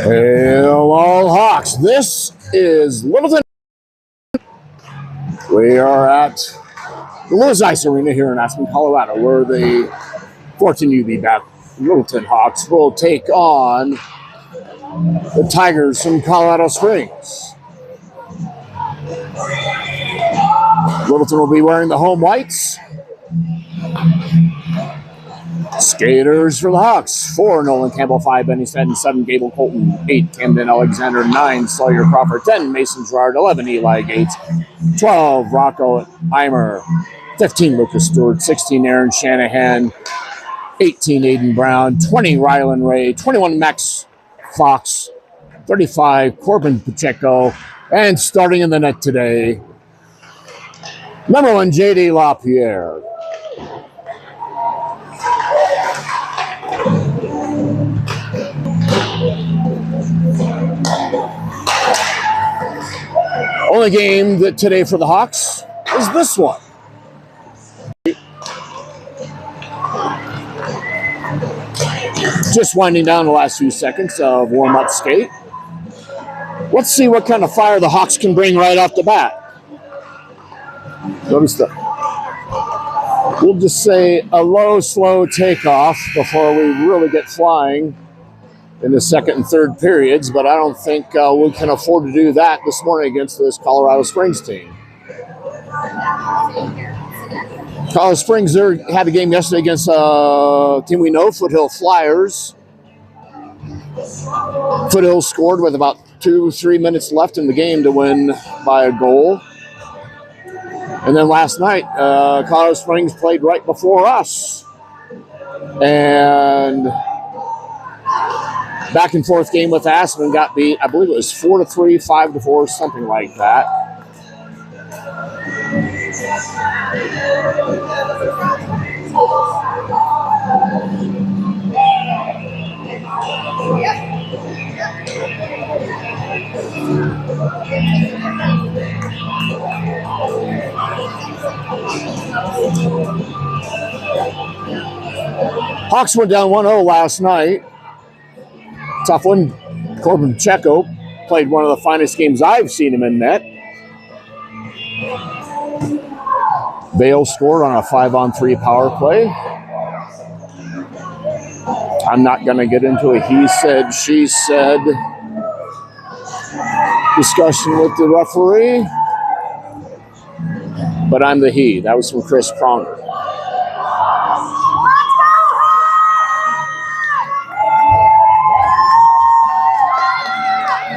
Hello, Hawks. This is Littleton. We are at the Lewis Ice Arena here in Aspen, Colorado, where the 14UB back Littleton Hawks will take on the Tigers from Colorado Springs. Littleton will be wearing the home whites. Skaters for the Hawks: 4 Nolan Campbell, 5 Benny Fenton, 7 Gable Colton, 8 Camden Alexander, 9 Sawyer Crawford, 10 Mason Gerard, 11 Eli Gates, 12 Rocco Eimer, 15 Lucas Stewart, 16 Aaron Shanahan, 18 Aiden Brown, 20 Rylan Ray, 21 Max Fox, 35 Corbin Pacheco, and starting in the net today, number 1 JD LaPierre. Only game that today for the Hawks is this one. Just winding down the last few seconds of warm-up skate. Let's see what kind of fire the Hawks can bring right off the bat. Notice that we'll just say a low, slow takeoff before we really get flying in the second and third periods, but I don't think we can afford to do that this morning against this Colorado Springs team. Colorado Springs had a game yesterday against a team we know, Foothill Flyers. Foothill scored with about 2-3 minutes left in the game to win by a goal. And then last night, Colorado Springs played right before us. And back and forth game with Aspen got beat. I believe it was 4-3, 5-4, something like that. Hawks went down 1-0 last night. Tough one. Corbin Pacheco played one of the finest games I've seen him in net. Vale scored on a 5-on-3 power play. I'm not going to get into a he said, she said discussion with the referee, but I'm the he. That was from Chris Pronger.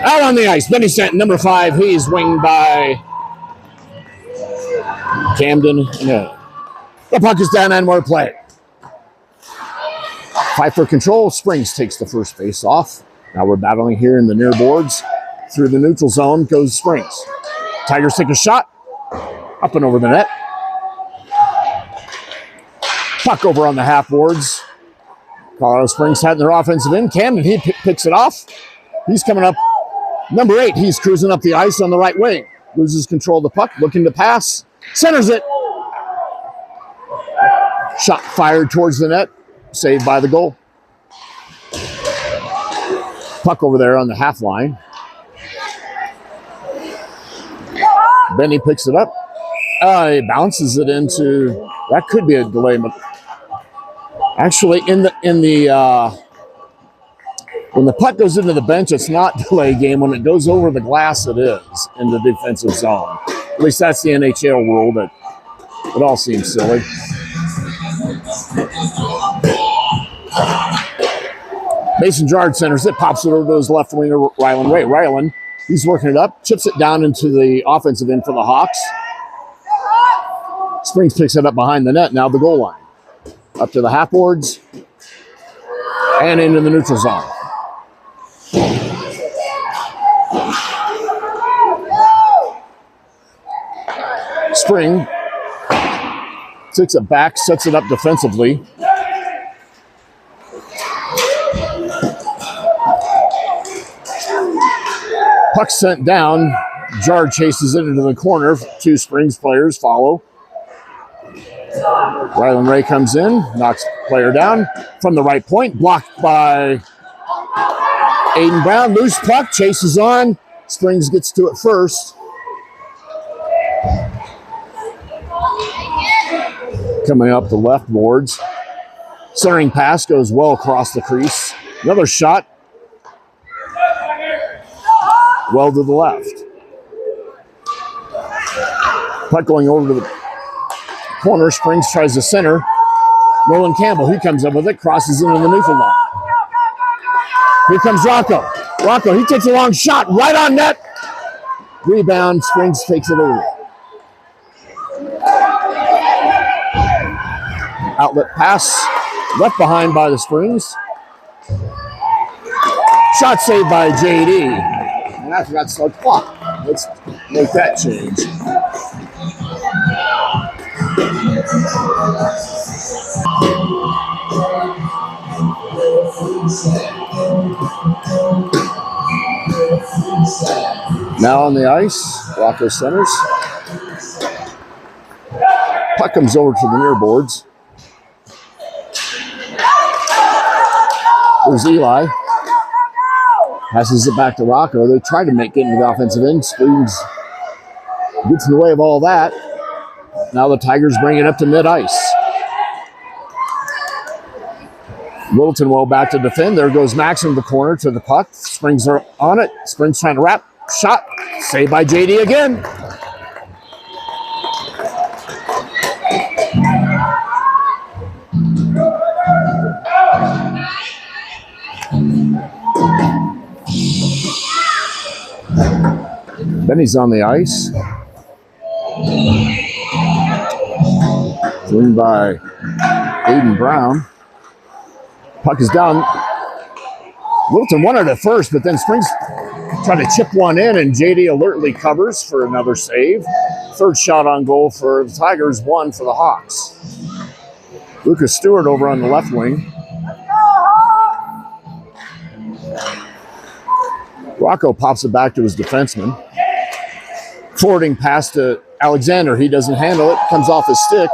Out on the ice, Benny Stanton, number 5. He's winged by Camden. No. The puck is down and more play. Fight for control. Springs takes the first face off. Now we're battling here in the near boards. Through the neutral zone goes Springs. Tigers take a shot. Up and over the net. Puck over on the half boards. Colorado Springs had their offensive end. Camden, he picks it off. He's coming up. Number 8, he's cruising up the ice on the right wing. Loses control of the puck, looking to pass. Centers it. Shot fired towards the net. Saved by the goal. Puck over there on the half line. Benny picks it up. He bounces it into, that could be a delay. Actually, when the puck goes into the bench, it's not delay game. When it goes over the glass, it is in the defensive zone. At least that's the NHL rule, but it all seems silly. Mason Gerard centers it, pops it over to his left winger, Rylan Ray. Rylan, he's working it up, chips it down into the offensive end for the Hawks. Springs picks it up behind the net, now the goal line. Up to the half boards and into the neutral zone. Spring takes it back, sets it up defensively. Puck sent down. Jar chases it into the corner. 2 Springs players follow. Rylan Ray comes in, knocks player down from the right point, blocked by Aiden Brown. Loose puck, chases on. Springs gets to it first. Coming up the left boards. Centering pass goes well across the crease. Another shot. Well to the left. Puck going over to the corner. Springs tries to center. Nolan Campbell, he comes up with it, crosses into the neutral line. Here comes Rocco. Rocco, he takes a long shot right on net. Rebound, Springs takes it over. Outlet pass, left behind by the Springs. Shot saved by JD. And I forgot to start the clock. Let's make that change. Now on the ice, Rocco centers. Puck comes over to the near boards. There's Eli. Passes it back to Rocco. They try to get into the offensive end. Springs gets in the way of all that. Now the Tigers bring it up to mid-ice. Littleton well back to defend. There goes Max in the corner to the puck. Springs are on it. Springs trying to wrap. Shot. Saved by JD again. Benny's on the ice. Joined by Aiden Brown. Puck is down. Littleton wanted it first, but then Springs tried to chip one in, and JD alertly covers for another save. Third shot on goal for the Tigers, one for the Hawks. Lucas Stewart over on the left wing. Rocco pops it back to his defenseman. Forwarding pass to Alexander. He doesn't handle it. Comes off his stick.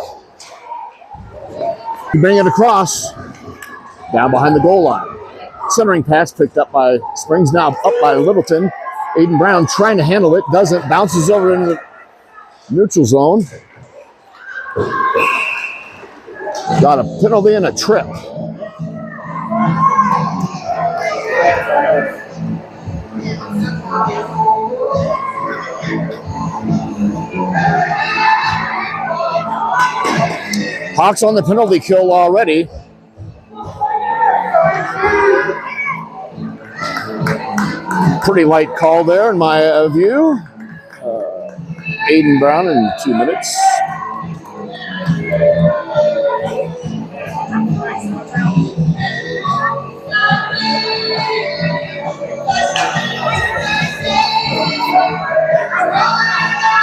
Bring it across. Down behind the goal line. Centering pass picked up by Springs. Now up by Littleton. Aiden Brown trying to handle it. Doesn't. Bounces over into the neutral zone. Got a penalty and a trip. Hawks on the penalty kill already. Pretty light call there in my view. Aiden Brown in 2 minutes.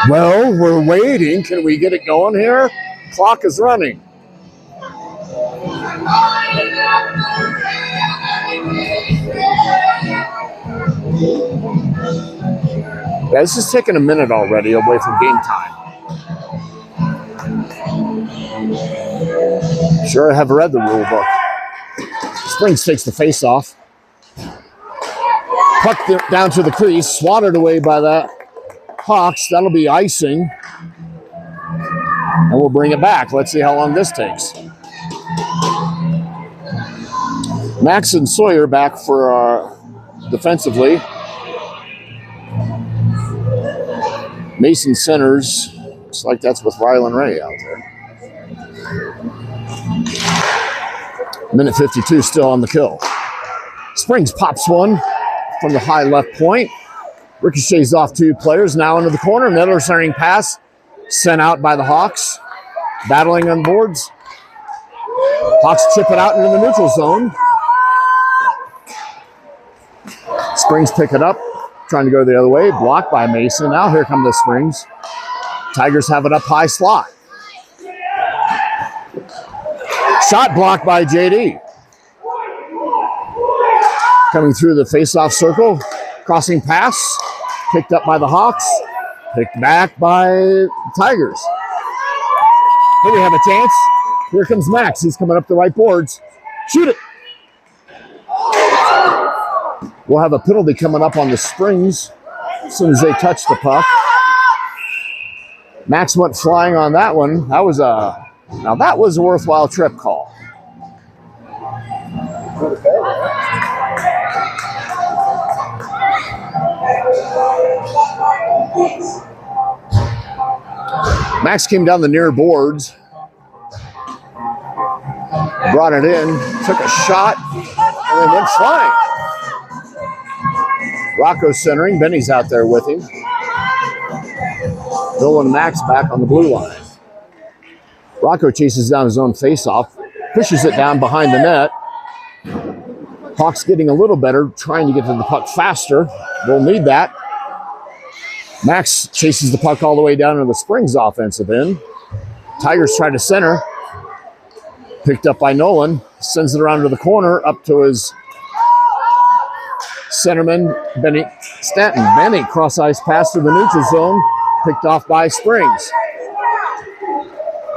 Well, we're waiting. Can we get it going here? Clock is running. Yeah, this is taking a minute already away from game time. Sure, I have read the rule book. Springs takes the face off. Puck down to the crease, swatted away by the Hawks. That'll be icing. And we'll bring it back. Let's see how long this takes. Max and Sawyer back for defensively. Mason centers. Looks like that's with Rylan Ray out there. Minute 52 still on the kill. Springs pops one from the high left point. Ricochets off two players. Now into the corner. Another centering pass. Sent out by the Hawks. Battling on boards. Hawks chip it out into the neutral zone. Springs pick it up. Trying to go the other way. Blocked by Mason. Now here come the Springs. Tigers have it up high slot. Shot blocked by JD. Coming through the face-off circle. Crossing pass. Picked up by the Hawks. Picked back by the Tigers. Here we have a chance. Here comes Max. He's coming up the right boards. Shoot it. We'll have a penalty coming up on the Springs as soon as they touch the puck. Max went flying on that one. That was a worthwhile trip call. Max came down the near boards, brought it in, took a shot, and then went flying. Rocco's centering. Benny's out there with him. Bill and Max back on the blue line. Rocco chases down his own faceoff, pushes it down behind the net. Hawks getting a little better, trying to get to the puck faster. They'll need that. Max chases the puck all the way down to the Springs offensive end. Tigers try to center. Picked up by Nolan. Sends it around to the corner, up to his centerman, Benny Stanton. Benny cross-ice pass to the neutral zone. Picked off by Springs.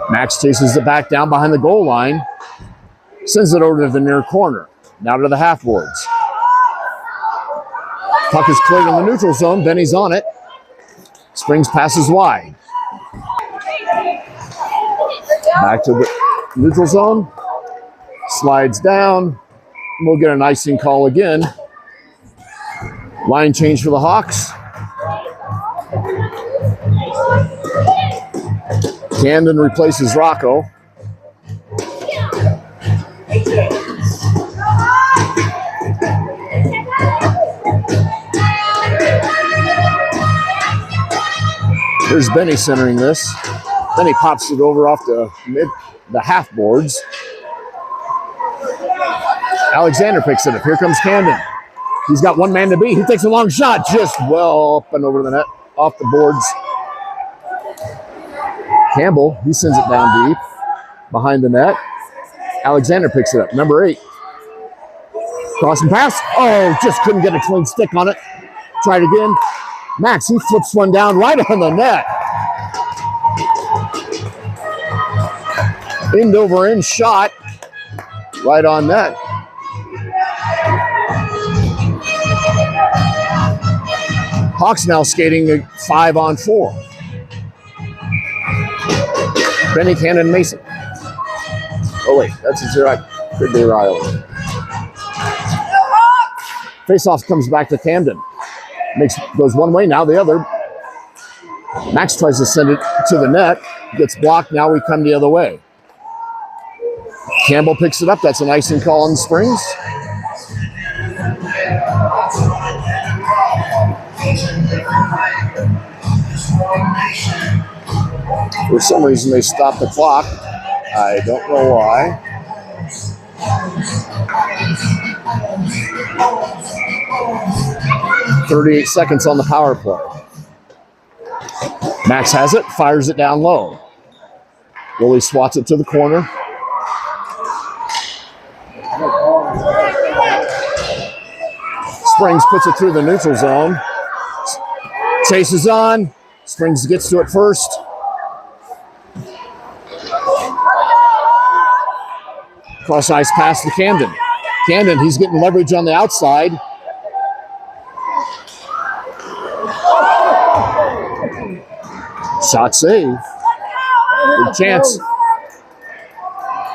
Max chases it back down behind the goal line. Sends it over to the near corner. Now to the half boards. Puck is cleared in the neutral zone. Benny's on it. Springs passes wide. Back to the neutral zone. Slides down. We'll get an icing call again. Line change for the Hawks. Camden replaces Rocco. Here's Benny centering this. Then he pops it over off the half boards. Alexander picks it up. Here comes Camden. He's got one man to beat. He takes a long shot, just well up and over the net, off the boards. Campbell, he sends it down deep behind the net. Alexander picks it up. Number 8. Crossing pass. Oh, just couldn't get a clean stick on it. Tried again. Max, he flips one down right on the net. End over end shot. Right on net. Hawks now skating a 5-on-4. Benny, Cannon, Mason. Oh wait, that's a zero. Could be Riley. Faceoff comes back to Camden. Goes one way, now the other. Max tries to send it to the net. Gets blocked, now we come the other way. Campbell picks it up. That's an icing call on the Springs. For some reason, they stopped the clock. I don't know why. .38 seconds on the power play. Max has it, fires it down low. Willie swats it to the corner. Springs puts it through the neutral zone. Chases on. Springs gets to it first. Cross ice pass to Camden. Camden, he's getting leverage on the outside. Shot save. Good chance.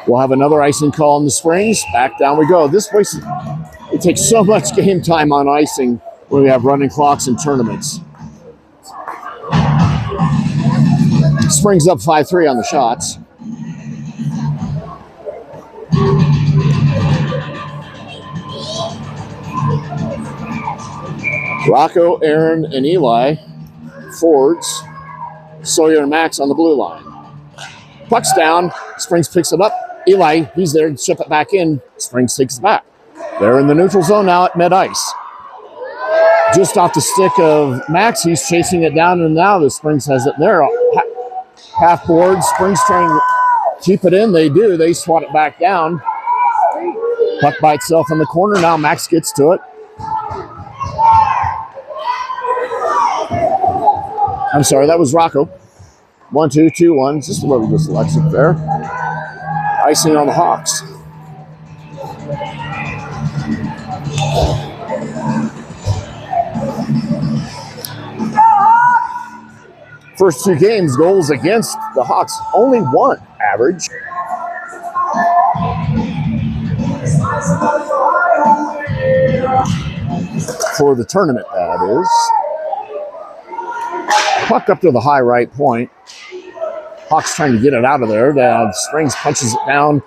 We'll have another icing call on the Springs. Back down we go. This place, it takes so much game time on icing when we have running clocks and tournaments. Springs up 5-3 on the shots. Rocco, Aaron, and Eli, forwards. Sawyer and Max on the blue line. Puck's down. Springs picks it up. Eli, he's there to ship it back in. Springs takes it back. They're in the neutral zone now at mid-ice. Just off the stick of Max, he's chasing it down, and now the Springs has it there. Half board. Springs trying to keep it in. They do. They swat it back down. Puck by itself in the corner. Now Max gets to it. I'm sorry, that was Rocco. 1, 2, 2, 1. Just a little dyslexic there. Icing on the Hawks. First 2 games, goals against the Hawks, only 1 average. For the tournament, that is. Puck up to the high right point. Hawks trying to get it out of there. Springs punches it down.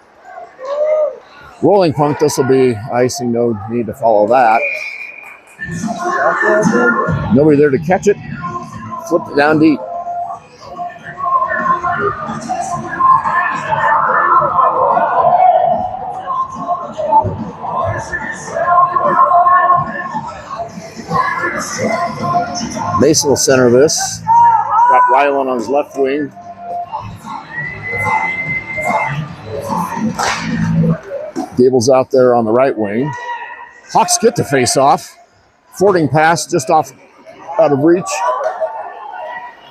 Rolling puck, this will be icing, no need to follow that. Nobody there to catch it. Flipped it down deep. Mason will center this. Got Ryland on his left wing. Gable's out there on the right wing. Hawks get the face off. Fording pass just out of reach.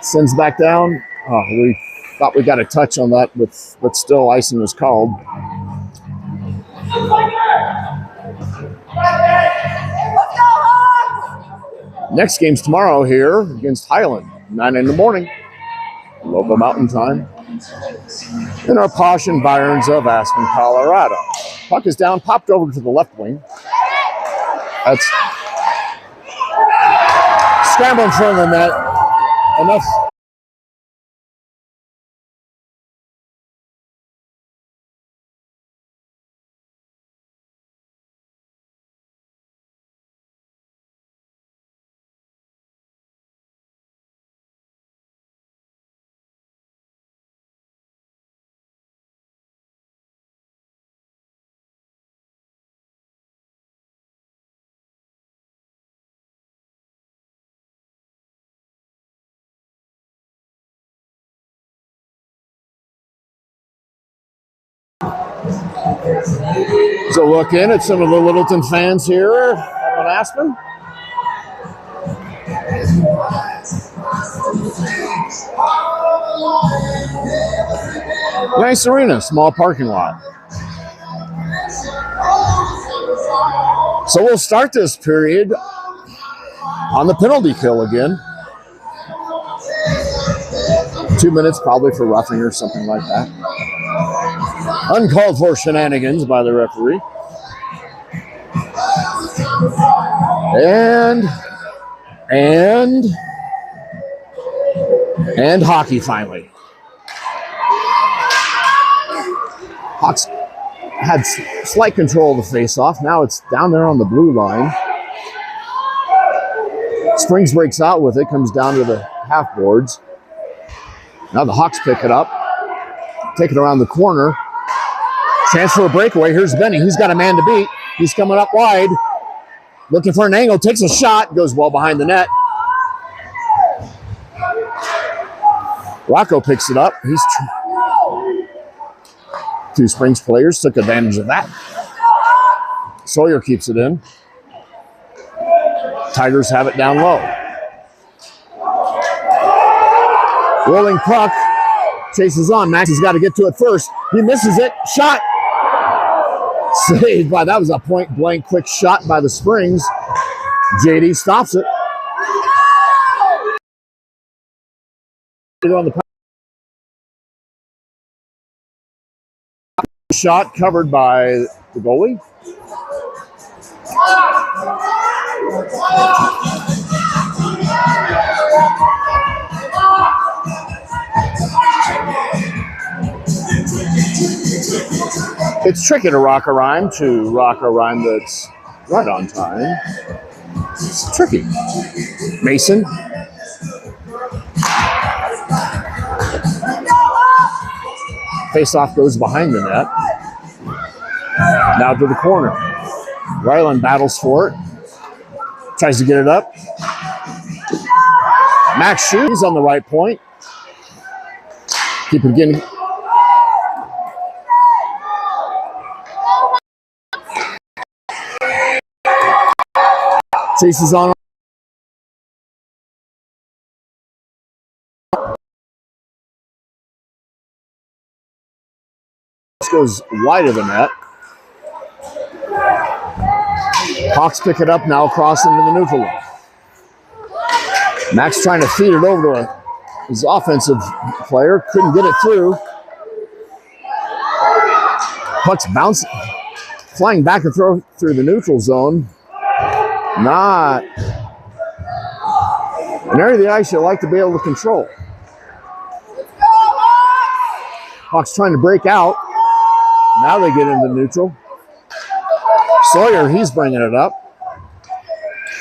Sends back down. Oh, we thought we got a touch on that, but still icing was called. Next game's tomorrow here against Highland, 9 in the morning, local mountain time, in our posh environs of Aspen, Colorado. Puck is down, popped over to the left wing. That's scramble in front of the net. Enough. So look in at some of the Littleton fans here up on Aspen. Nice arena, small parking lot. So we'll start this period on the penalty kill again. 2 minutes probably for roughing or something like that. Uncalled for shenanigans by the referee. And hockey finally. Hawks had slight control of the face-off. Now it's down there on the blue line. Springs breaks out with it, comes down to the half boards. Now the Hawks pick it up, take it around the corner. Chance for a breakaway. Here's Benny. He's got a man to beat. He's coming up wide, looking for an angle, takes a shot, goes well behind the net. Rocco picks it up. Two Springs players took advantage of that. Sawyer keeps it in. Tigers have it down low. Rolling puck. Chases on. Max has got to get to it first. He misses it. Shot. Saved by, that was a point blank quick shot by the Springs. JD stops it. On the shot covered by the goalie. It's tricky to rock a rhyme that's right on time. It's tricky. Mason. Face-off goes behind the net. Now to the corner. Ryland battles for it. Tries to get it up. Max shoots on the right point. Keep it getting. Chases on. goes wide of the net. Hawks pick it up now, crossing into the neutral line. Max trying to feed it over to his offensive player. Couldn't get it through. Puck's bouncing, flying back and throw through the neutral zone. Not an area of the ice you like to be able to control. Hawks trying to break out. Now they get into neutral. Sawyer, he's bringing it up.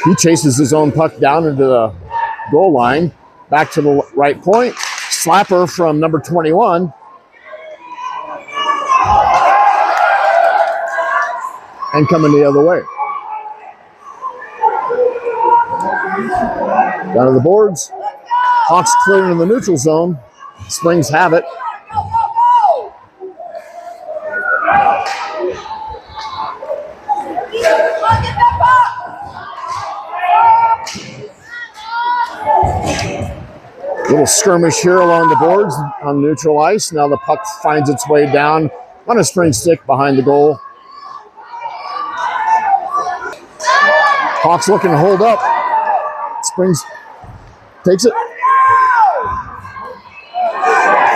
He chases his own puck down into the goal line. Back to the right point. Slapper from number 21. And coming the other way. Down to the boards. Hawks clearing in the neutral zone. Springs have it. Little skirmish here along the boards on neutral ice. Now the puck finds its way down on a spring stick behind the goal. Hawks looking to hold up. Springs takes it.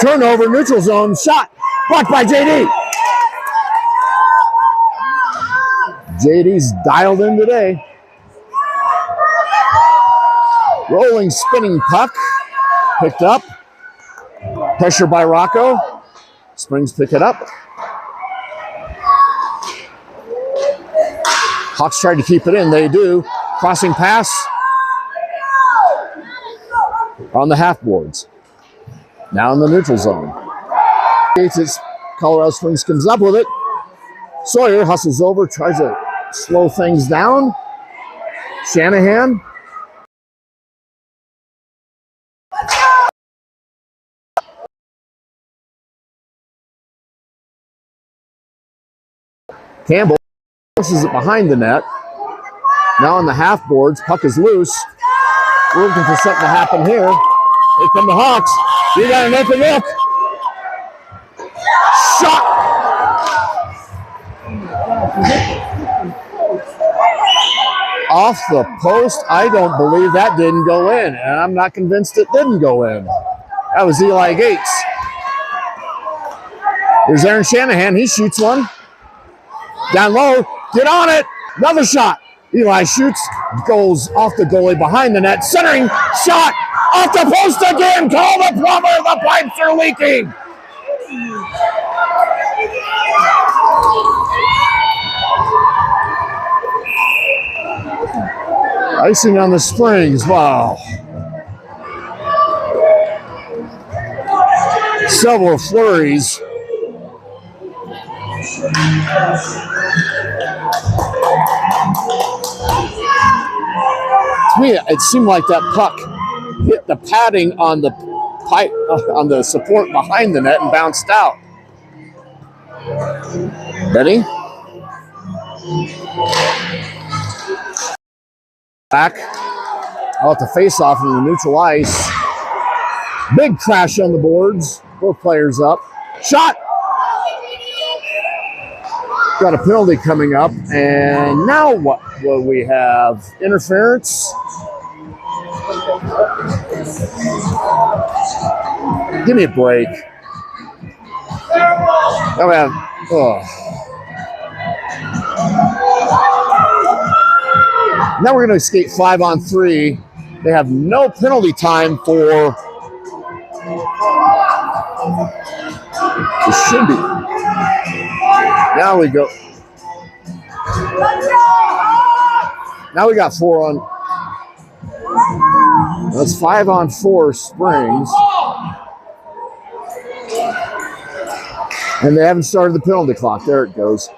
Turnover, neutral zone, shot. Blocked by JD. JD's dialed in today. Rolling, spinning puck. Picked up. Pressure by Rocco. Springs pick it up. Hawks tried to keep it in. They do. Crossing pass. On the half boards. Now in the neutral zone. Colorado Springs comes up with it. Sawyer hustles over, tries to slow things down. Shanahan. Campbell pushes it behind the net. Now on the half boards, puck is loose. We're looking for something to happen here. Here come the Hawks. You got an open look. Shot. Off the post. I don't believe that didn't go in, and I'm not convinced it didn't go in. That was Eli Gates. Here's Aaron Shanahan. He shoots one. Down low, get on it, another shot. Eli shoots, goes off the goalie behind the net, centering, shot, off the post again, call the plumber, the pipes are leaking. Icing on the Springs, wow. Several flurries. To me, it seemed like that puck hit the padding on the pipe, on the support behind the net and bounced out. Benny. Back. Out the face-off in the neutral ice. Big crash on the boards. Both players up. Shot. Got a penalty coming up, and now what will we have? Interference. Give me a break. Now we have, Now we're going to skate 5-on-3. They have no penalty time for the shindy. Now we go. Now we got 4 on. That's 5-on-4 Springs. And they haven't started the penalty clock. There it goes.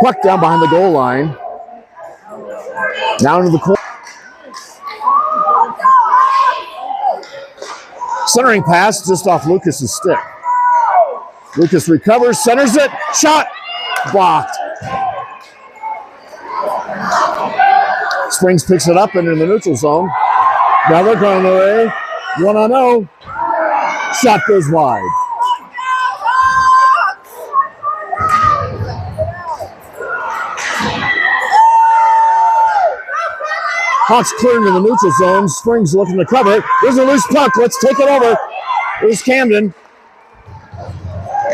Puck down behind the goal line. Down to the corner. Centering pass just off Lucas's stick. Lucas recovers, centers it, shot, blocked. Springs picks it up into the neutral zone. Now they're going away. 1-on-0. shot goes wide. Hawks clear into the neutral zone. Springs looking to cover it. There's a loose puck. Let's take it over. Here's Camden.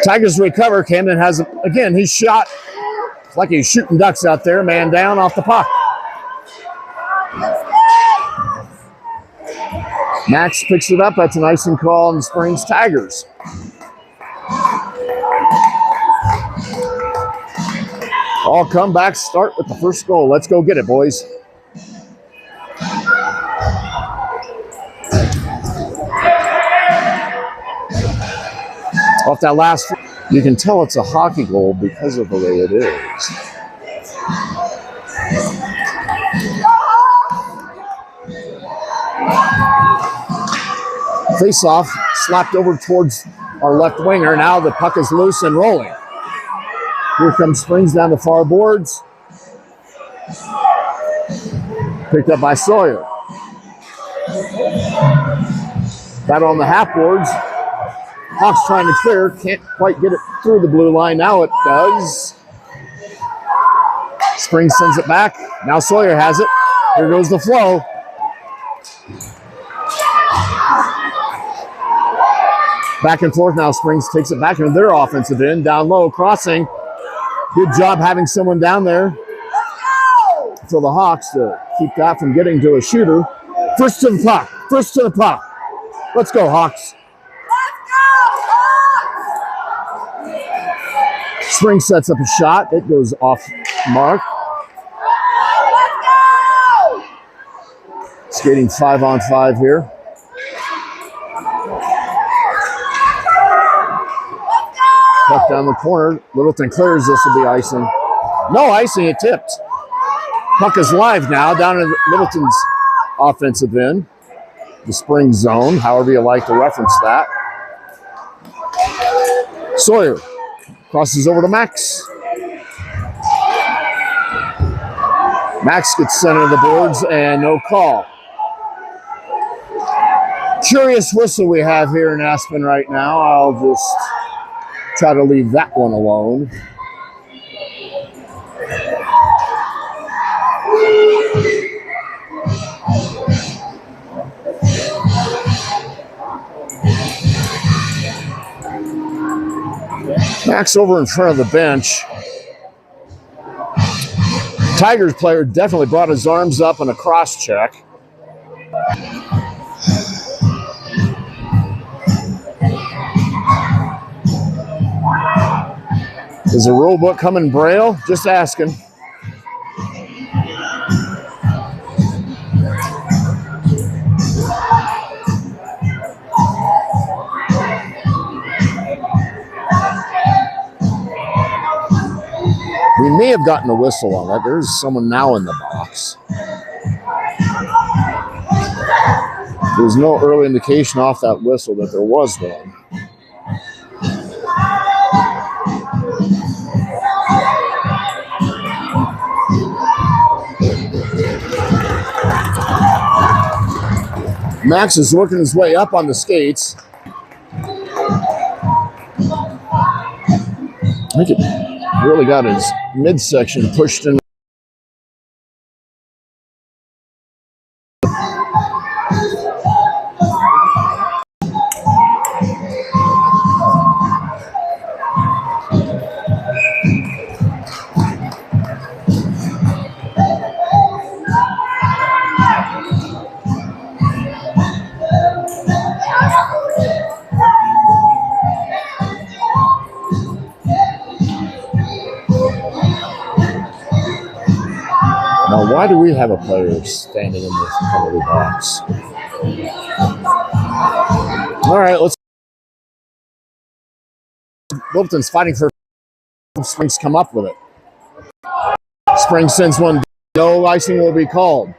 Tigers recover. Camden has, again, he's shot. It's like he's shooting ducks out there. Man down off the puck. Max picks it up. That's an icing call on the Springs Tigers. All comebacks start with the first goal. Let's go get it, boys. Off that last, you can tell it's a hockey goal because of the way it is. Face off, slapped over towards our left winger. Now the puck is loose and rolling. Here comes Springs down the far boards. Picked up by Sawyer. That on the half boards. Hawks trying to clear, can't quite get it through the blue line. Now it does. Springs sends it back. Now Sawyer has it. Here goes the flow. Back and forth now. Springs takes it back into their offensive end. Down low, crossing. Good job having someone down there for the Hawks to keep that from getting to a shooter. First to the puck. First to the puck. Let's go, Hawks. Springs sets up a shot. It goes off mark. Skating 5-on-5 here. Puck down the corner. Littleton clears. This will be icing. No icing. It tipped. Puck is live now down in Littleton's offensive end. The Springs zone, however you like to reference that. Sawyer crosses over to Max. Max gets center of the boards and no call. Curious whistle we have here in Aspen right now. I'll just try to leave that one alone. Max over in front of the bench. Tigers player definitely brought his arms up in a cross check. Is the rule book coming Braille? Just asking. We may have gotten a whistle on that. There's someone now in the box. There's no early indication off that whistle that there was one. Max is working his way up on the skates. I think it really got his midsection pushed in. Now, why do we have a player standing in the penalty box? All right, let's. Littleton's fighting for. Springs come up with it. Springs sends one. No icing will be called.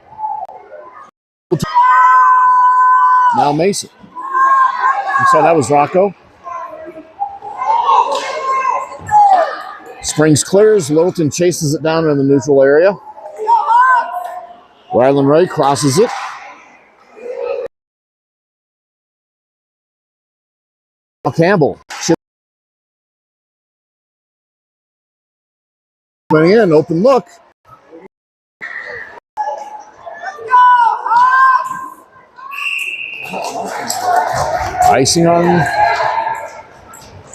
Now Mason. I'm sorry, that was Rocco. Springs clears. Littleton chases it down in the neutral area. Rylan Ray crosses it. Campbell. Coming in, open look. Icing on the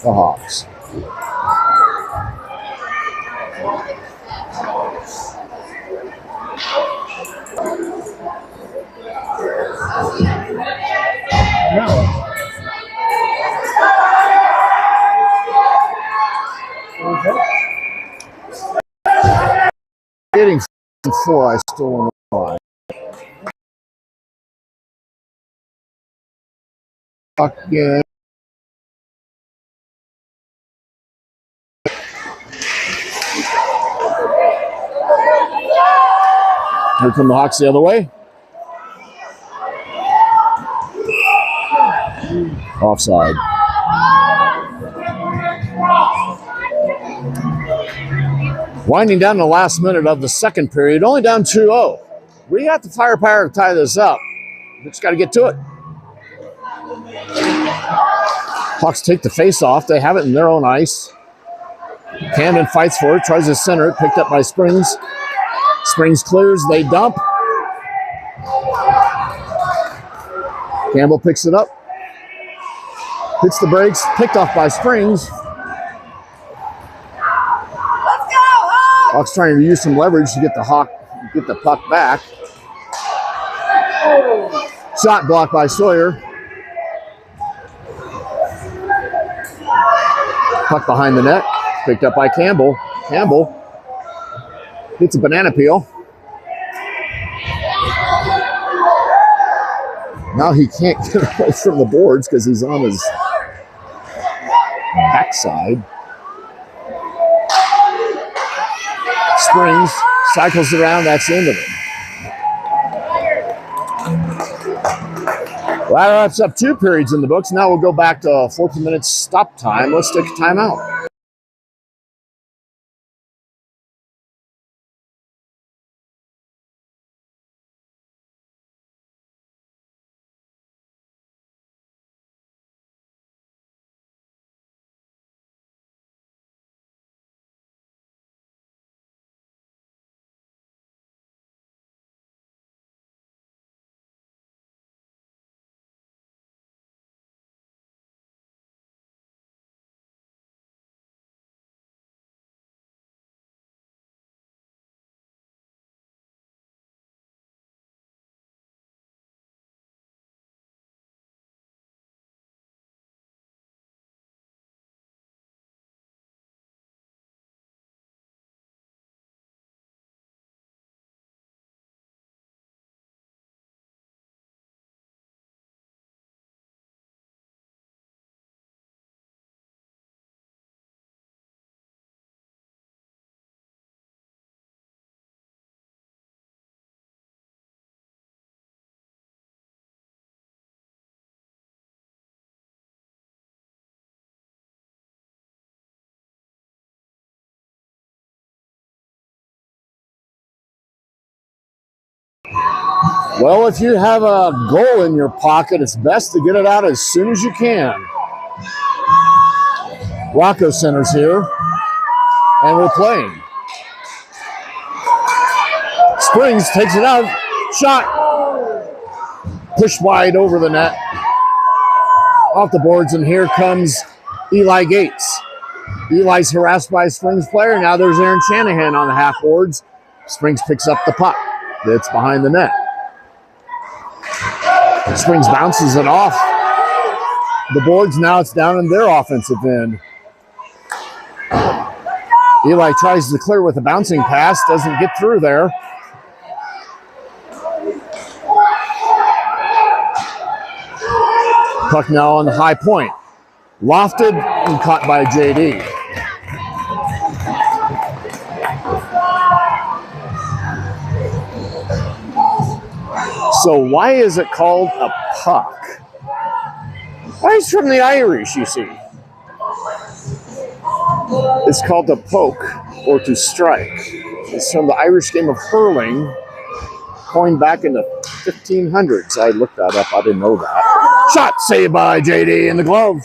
Hawks. Getting 4, I still don't know why. Again. Here come the Hawks the other way. Offside. Winding down the last minute of the second period, only down 2-0. We got the firepower to tie this up. We just got to get to it. Hawks take the face off. They have it in their own ice. Camden fights for it, tries to center it, picked up by Springs. Springs clears, they dump. Campbell picks it up. Hits the brakes, picked off by Springs. Hawks trying to use some leverage to get the puck back. Shot blocked by Sawyer. Puck behind the net, picked up by Campbell. Campbell hits a banana peel. Now he can't get away from the boards because he's on his backside. Springs cycles around, that's the end of it. Well, that wraps up 2 periods in the books. Now we'll go back to 14 minutes stop time. Let's take a timeout. Well, if you have a goal in your pocket, it's best to get it out as soon as you can. Rocco centers here, and we're playing. Springs takes it out, shot, pushed wide over the net, off the boards, and here comes Eli Gates. Eli's harassed by a Springs player. Now there's Aaron Shanahan on the half boards. Springs picks up the puck. It's behind the net. Springs bounces it off the boards. Now it's down in their offensive end. Eli tries to clear with a bouncing pass. Doesn't get through there. Puck now on the high point. Lofted and caught by JD. So why is it called a puck? Why is it from the Irish, you see? It's called to poke or to strike. It's from the Irish game of hurling, coined back in the 1500s. I looked that up. I didn't know that. Shot saved by JD in the glove.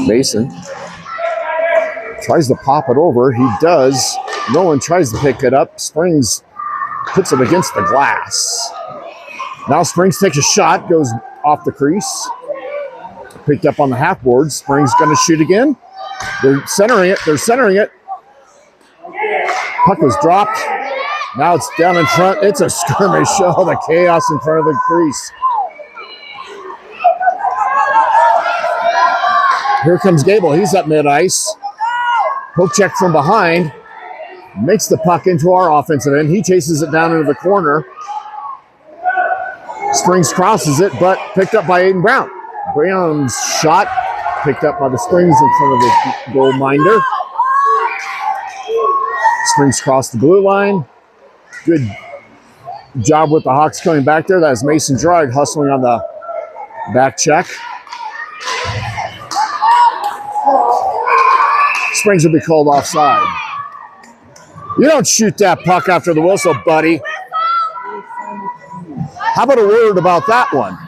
Mason tries to pop it over. He does. Nolan tries to pick it up. Springs puts it against the glass. Now Springs takes a shot, goes off the crease. Picked up on the half board. Springs going to shoot again. They're centering it. Puck was dropped. Now it's down in front. It's a skirmish. Oh, the chaos in front of the crease. Here comes Gable. He's up mid-ice. Poke check from behind. Makes the puck into our offensive end. He chases it down into the corner. Springs crosses it, but picked up by Aiden Brown. Brown's shot picked up by the Springs in front of the goal minder. Springs crossed the blue line. Good job with the Hawks coming back there. That is Mason Gerard hustling on the back check. Springs will be called offside. You don't shoot that puck after the whistle, buddy. How about a word about that one?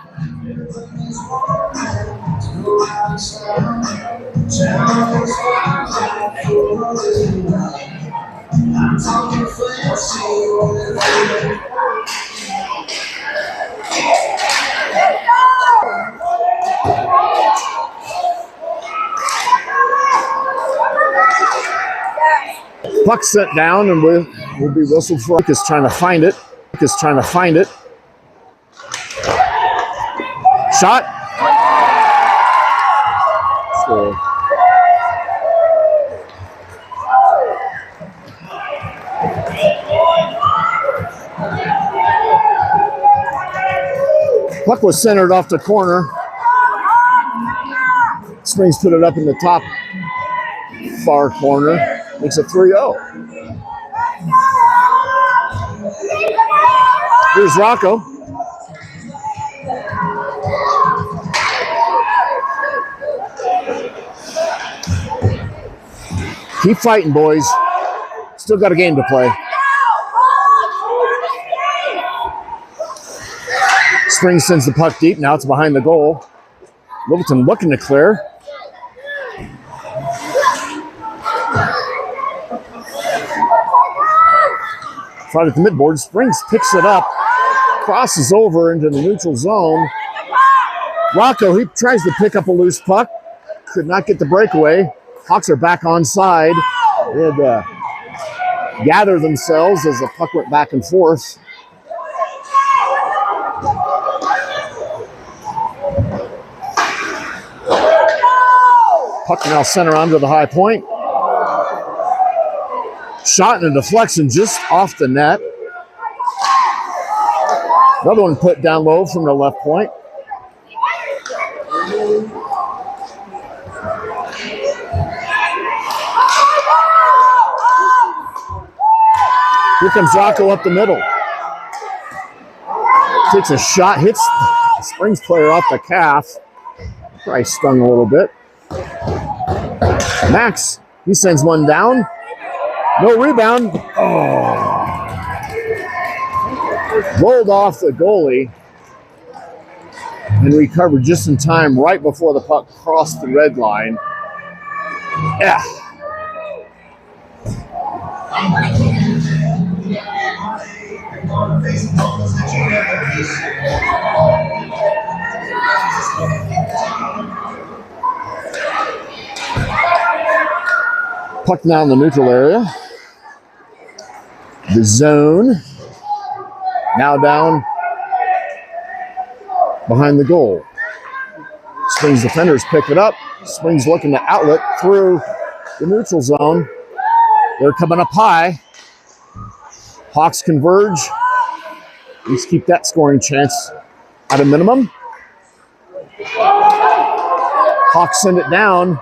Puck sent down and will be whistled for. Is trying to find it. Shot. Score. Puck was centered off the corner. Springs put it up in the top far corner. Makes it 3-0. Here's Rocco. Keep fighting, boys. Still got a game to play. Springs sends the puck deep. Now it's behind the goal. Littleton looking to clear. Right at the midboard, Springs picks it up, crosses over into the neutral zone. Rocco, he tries to pick up a loose puck, could not get the breakaway. Hawks are back onside. They had to gather themselves as the puck went back and forth. Puck now center onto the high point. Shot and a deflection just off the net. Another one put down low from the left point. Here comes Rocco up the middle. Takes a shot, hits the Springs player off the calf. Probably stung a little bit. Max, he sends one down. No rebound. Oh. Rolled off the goalie and recovered just in time right before the puck crossed the red line. Yeah. Puck now in the neutral area. The zone. Now down behind the goal. Springs defenders pick it up. Springs looking to outlet through the neutral zone. They're coming up high. Hawks converge. At least keep that scoring chance at a minimum. Hawks send it down.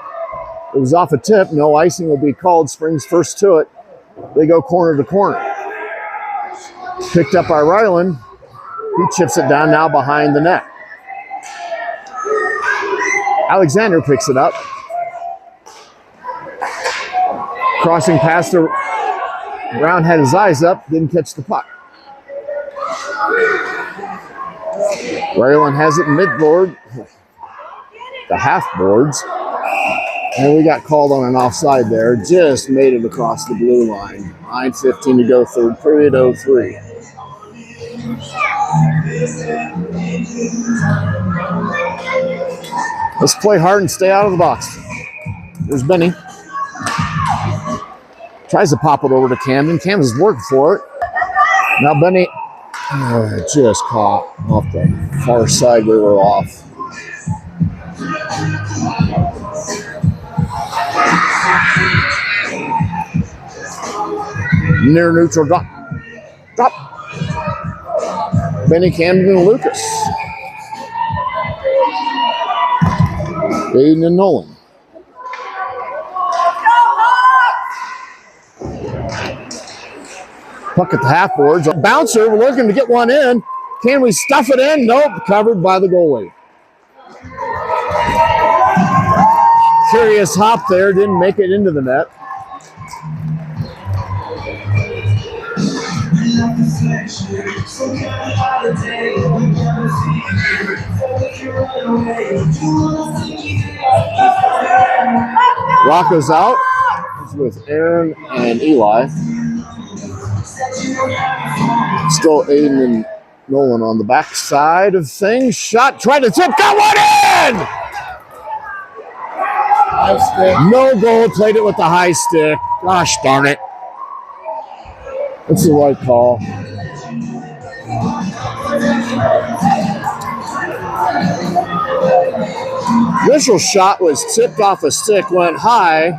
It was off a tip. No icing will be called. Springs first to it. They go corner to corner. Picked up by Ryland. He chips it down now behind the net. Alexander picks it up. Crossing past the Brown had his eyes up, didn't catch the puck. Ryland has it mid-board, the half boards. And we got called on an offside there. Just made it across the blue line. 9:15 to go, third period, 0-3. Let's play hard and stay out of the box. There's Benny. Tries to pop it over to Camden. Camden's working for it. Now Benny just caught off the far side. We were off. Near neutral drop. Benny, Camden, and Lucas. Aiden and Nolan. Puck at the half boards. A bouncer, we're looking to get one in. Can we stuff it in? Nope, covered by the goalie. Curious hop there, didn't make it into the net. Rocco's out. He's with Aaron and Eli. Still Aiden and Nolan on the back side of things. Shot, tried to tip, got one in! No goal, played it with the high stick. Gosh darn it. That's the right call. Initial shot was tipped off a stick, went high.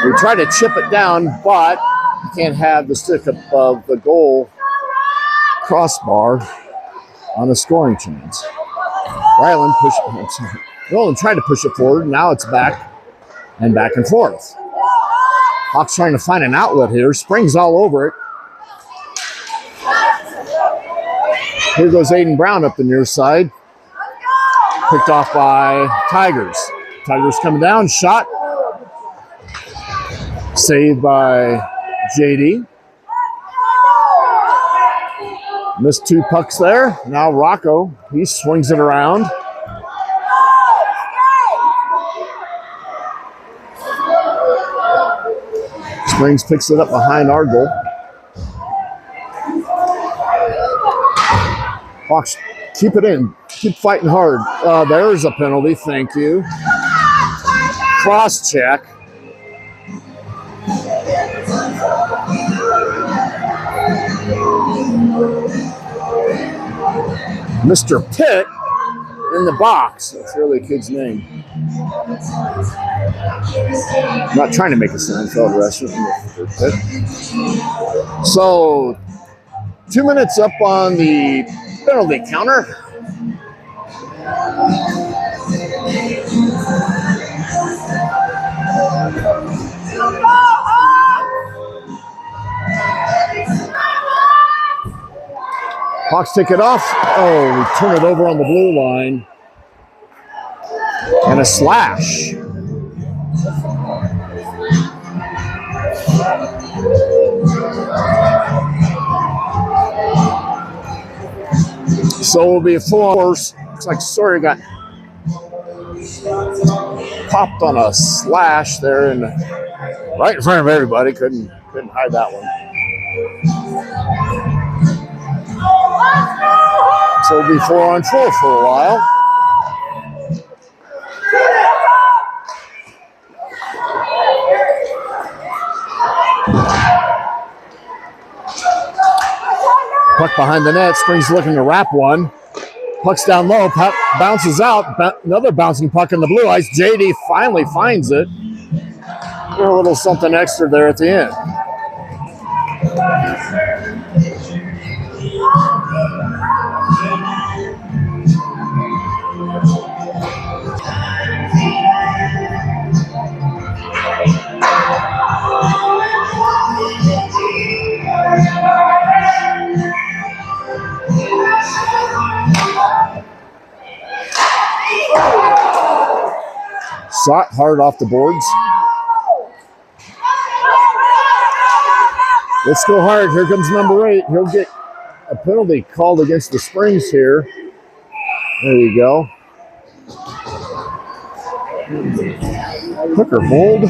We tried to chip it down, but you can't have the stick above the goal crossbar on a scoring chance. Ryland Nolan tried to push it forward. Now it's back and forth. Hawks trying to find an outlet here. Springs all over it. Here goes Aiden Brown up the near side. Picked off by Tigers. Tigers coming down. Shot. Saved by JD. Missed two pucks there. Now Rocco, he swings it around. Springs picks it up behind our goal. Hawks, keep it in. Keep fighting hard. There's a penalty. Thank you. Cross check. Mr. Pitt in the box. That's really a kid's name. I'm not trying to make a Seinfeld reference. So, 2 minutes up on the penalty counter. Hawks take it off. Oh, we turn it over on the blue line. And a slash. So it will be a full force. Looks like Sawyer got popped on a slash there and right in front of everybody. Couldn't hide that one. So it'll be 4-on-4 for a while. Puck behind the net. Springs looking to wrap one. Puck's down low. Puck bounces out. Another bouncing puck in the blue ice. JD finally finds it. A little something extra there at the end. Shot hard off the boards. Let's go hard. Here comes number 8. He'll get a penalty called against the Springs here. There you go. Hooker hold.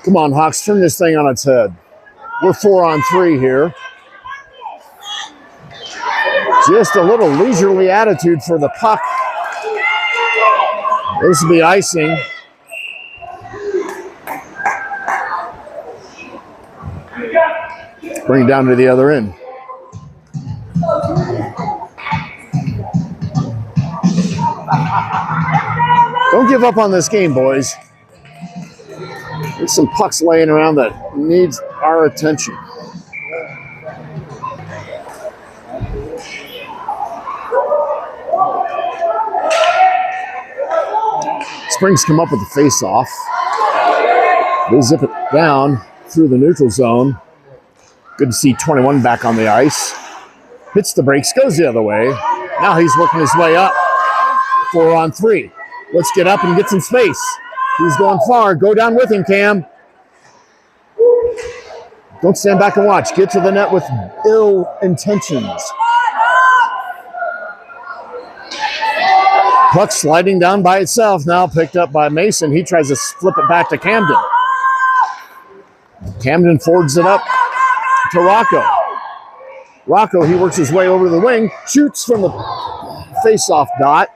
Come on, Hawks, turn this thing on its head. We're 4-on-3 here. Just a little leisurely attitude for the puck. This will be icing. Bring it down to the other end. Don't give up on this game, boys. There's some pucks laying around that needs our attention. Springs come up with the face-off. They zip it down through the neutral zone. Good to see 21 back on the ice. Hits the brakes, goes the other way. Now he's working his way up. 4-on-3. Let's get up and get some space. He's going far. Go down with him, Cam. Don't stand back and watch. Get to the net with ill intentions. Puck sliding down by itself. Now picked up by Mason. He tries to flip it back to Camden. Camden forwards it up to Rocco. Rocco, he works his way over to the wing. Shoots from the face-off dot.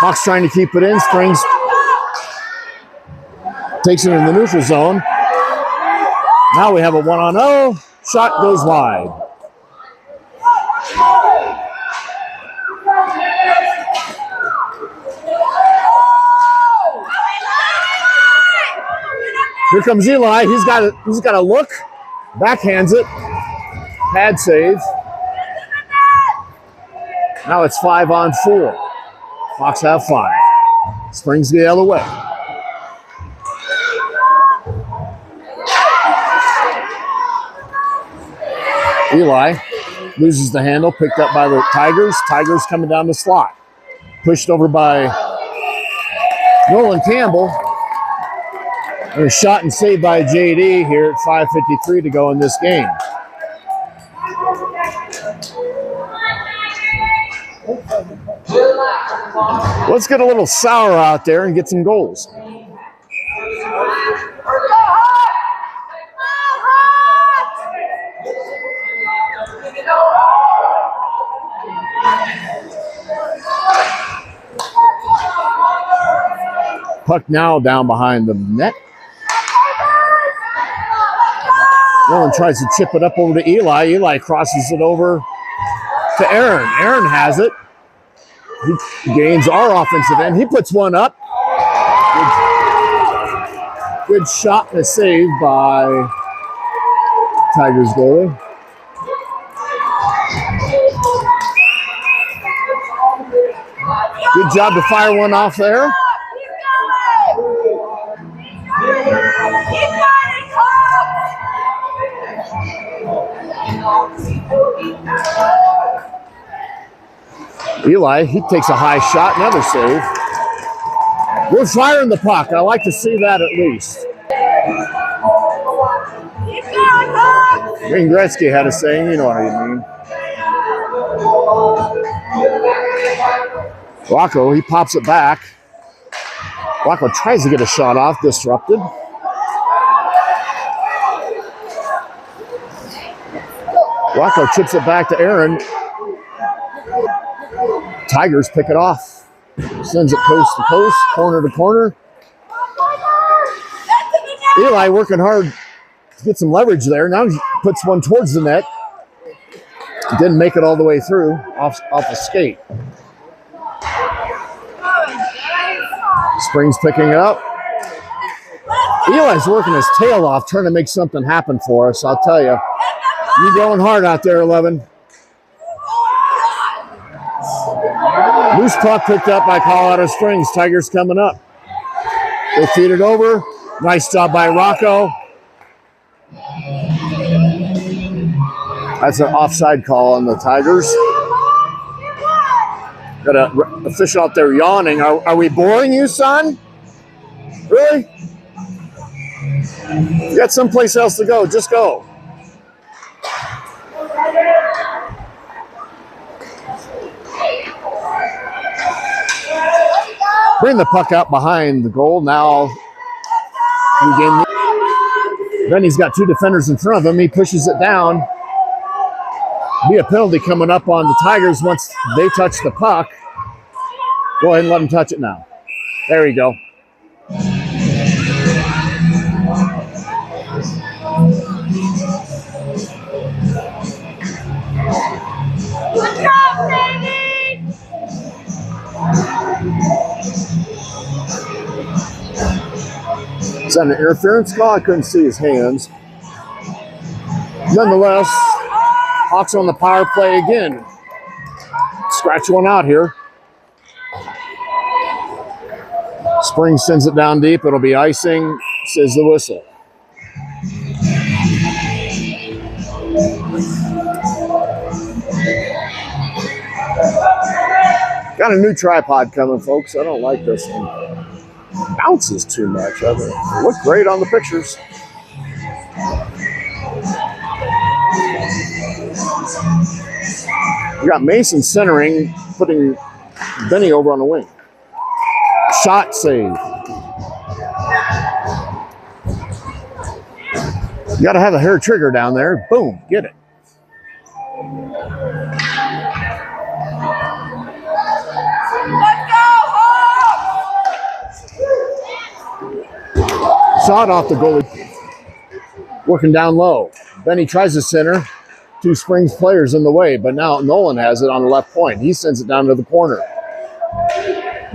Hawks trying to keep it in. Springs takes it in the neutral zone. Now we have a 1-on-0. Shot goes wide. Here comes Eli. He's got a look. Backhands it. Pad save. Now it's 5-on-4. Hawks have 5. Springs the other way. Eli loses the handle, picked up by the Tigers. Tigers coming down the slot. Pushed over by Nolan Campbell. And a shot and saved by JD here at 5:53 to go in this game. Let's get a little sour out there and get some goals. Puck now down behind the net. Nolan tries to chip it up over to Eli. Eli crosses it over to Aaron. Aaron has it. He gains our offensive end. He puts one up. Good shot and a save by Tigers goalie. Good job to fire one off there. Eli, he takes a high shot, another save. We're firing the puck. I like to see that at least. Wayne Gretzky had a saying, you know what I mean. Rocco, he pops it back. Rocco tries to get a shot off, disrupted. Rocco chips it back to Aaron. Tigers pick it off. Sends it coast to coast, corner to corner. Eli working hard to get some leverage there. Now he puts one towards the net. Didn't make it all the way through, off a skate. Springs picking it up. Eli's working his tail off, trying to make something happen for us, I'll tell you. You going hard out there, 11. Loose puck picked up by Colorado Springs. Tigers coming up. They feed it over. Nice job by Rocco. That's an offside call on the Tigers. Got an official out there yawning. Are we boring you, son? Really? You got someplace else to go. Just go. Bring the puck out behind the goal. Now, then he's got two defenders in front of him. He pushes it down. Be a penalty coming up on the Tigers once they touch the puck. Go ahead and let him touch it now. There you go. Good job, baby! Is that an interference call? I couldn't see his hands. Nonetheless, Hawks on the power play again. Scratch one out here. Springs sends it down deep. It'll be icing, says the whistle. Got a new tripod coming, folks. I don't like this one. Bounces too much. It looked great on the pictures. We got Mason centering, putting Benny over on the wing. Shot save. You got to have a hair trigger down there. Boom, get it. Shot off the goalie. Working down low. Benny tries to center. Two Springs players in the way, but now Nolan has it on the left point. He sends it down to the corner.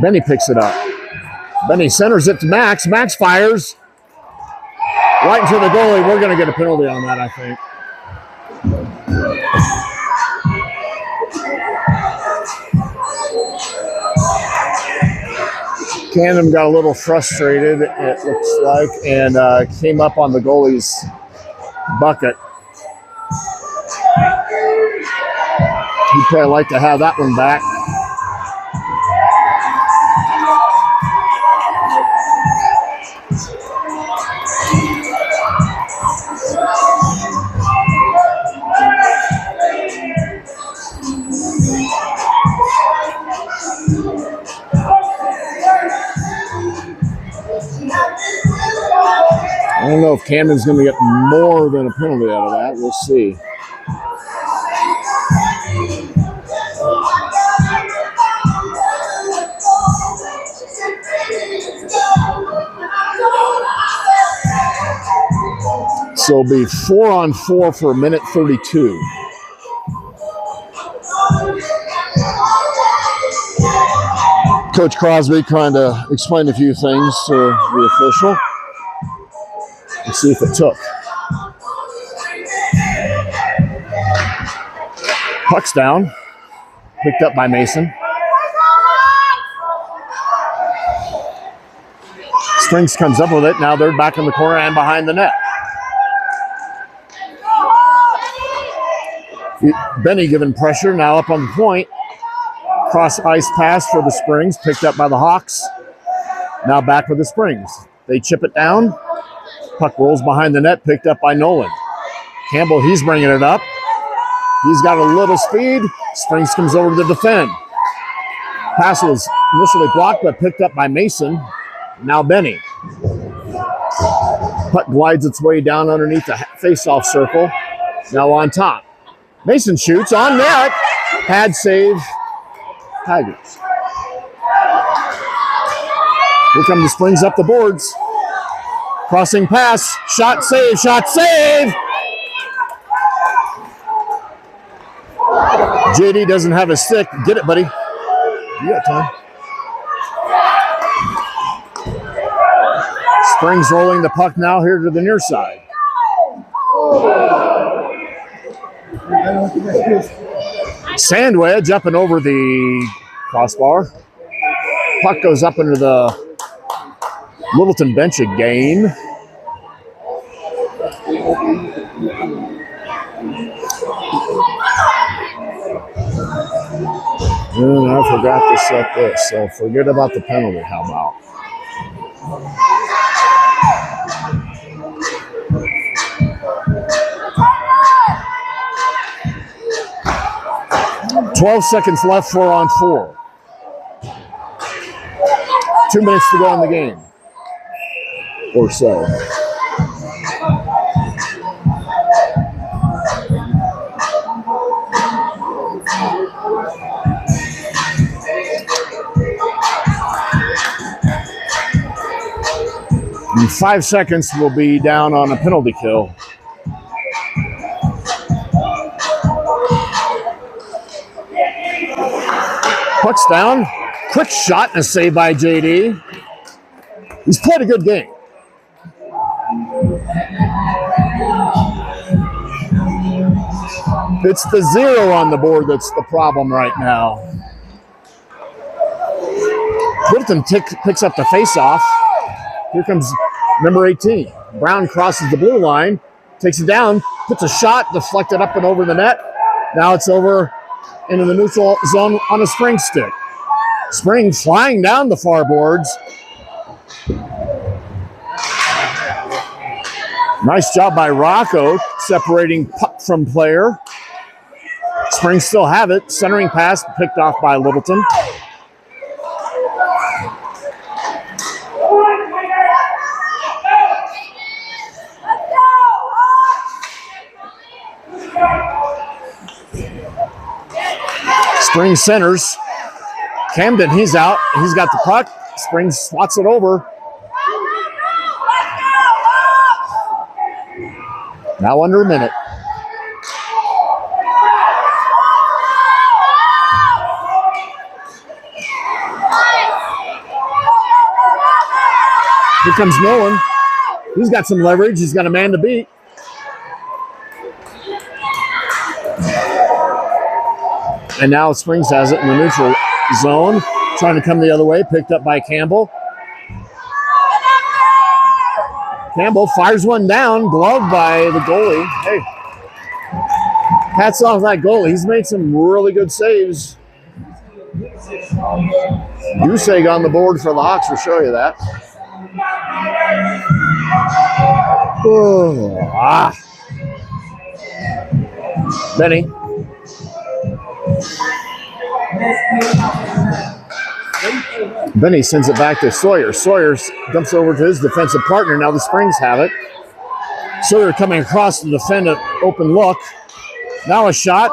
Benny picks it up. Benny centers it to Max. Max fires. Right into the goalie. We're going to get a penalty on that, I think. Canham got a little frustrated, it looks like, and came up on the goalie's bucket. He'd probably like to have that one back. I don't know if Camden's going to get more than a penalty out of that. We'll see. So it'll be 4-on-4 for a minute 32. Coach Crosby trying to explain a few things to the official. Let's see if it took. Puck's down. Picked up by Mason. Springs comes up with it. Now they're back in the corner and behind the net. Benny given pressure. Now up on the point. Cross ice pass for the Springs. Picked up by the Hawks. Now back with the Springs. They chip it down. Puck rolls behind the net, picked up by Nolan. Campbell, he's bringing it up. He's got a little speed. Springs comes over to defend. Pass was initially blocked, but picked up by Mason. Now Benny. Puck glides its way down underneath the face-off circle. Now on top. Mason shoots on net. Pad save. Tigers. Here come the Springs up the boards. Crossing pass, shot save, shot save! JD doesn't have a stick. Get it, buddy. You got time. Springs rolling the puck now here to the near side. Sand wedge up and over the crossbar. Puck goes up into the Littleton bench again. And I forgot to set this, so forget about the penalty. How about? 12 seconds left, 4-on-4. 2 minutes to go in the game, or so. In 5 seconds, we'll be down on a penalty kill. Puck's down. Quick shot and a save by JD. He's played a good game. It's the 0 on the board that's the problem right now. Littleton picks up the faceoff. Here comes number 18. Brown crosses the blue line, takes it down, puts a shot, deflected up and over the net. Now it's over into the neutral zone on a Spring stick. Spring flying down the far boards. Nice job by Rocco separating puck from player. Spring still have it. Centering pass picked off by Littleton. Spring centers. Camden, he's out. He's got the puck. Spring swats it over. Now under a minute. Here comes Nolan. He's got some leverage. He's got a man to beat. And now Springs has it in the neutral zone. Trying to come the other way. Picked up by Campbell. Campbell fires one down. Gloved by the goalie. Hey, hats off that goalie. He's made some really good saves. Duseg on the board for the Hawks will show you that. Oh, Benny. Benny sends it back to Sawyer. Sawyer dumps it over to his defensive partner. Now the Springs have it. Sawyer coming across to defend an open look. Now a shot.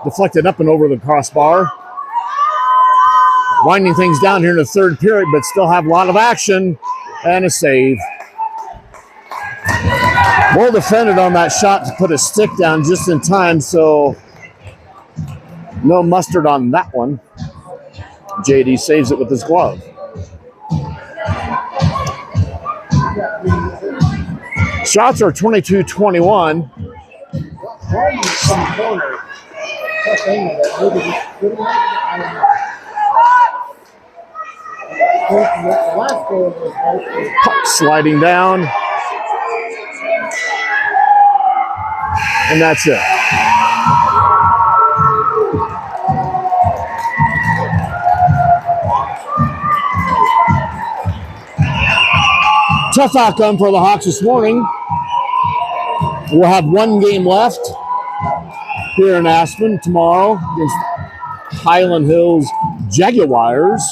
Deflected up and over the crossbar. Winding things down here in the third period, but still have a lot of action. And a save. Well defended on that shot to put a stick down just in time, so no mustard on that one. JD saves it with his glove. Shots are 22-21. Puck sliding down. And that's it. Tough outcome for the Hawks this morning. We'll have one game left here in Aspen tomorrow against Highland Hills Jaguars.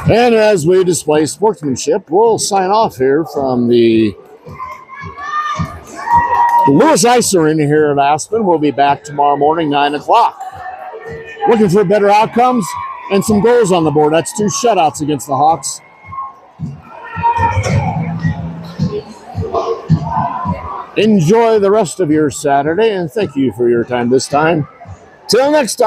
And as we display sportsmanship, we'll sign off here from the Lewis Ice Arena here in Aspen. We'll be back tomorrow morning, 9 o'clock. Looking for better outcomes and some goals on the board. That's 2 shutouts against the Hawks. Enjoy the rest of your Saturday, and thank you for your time this time. Till next time.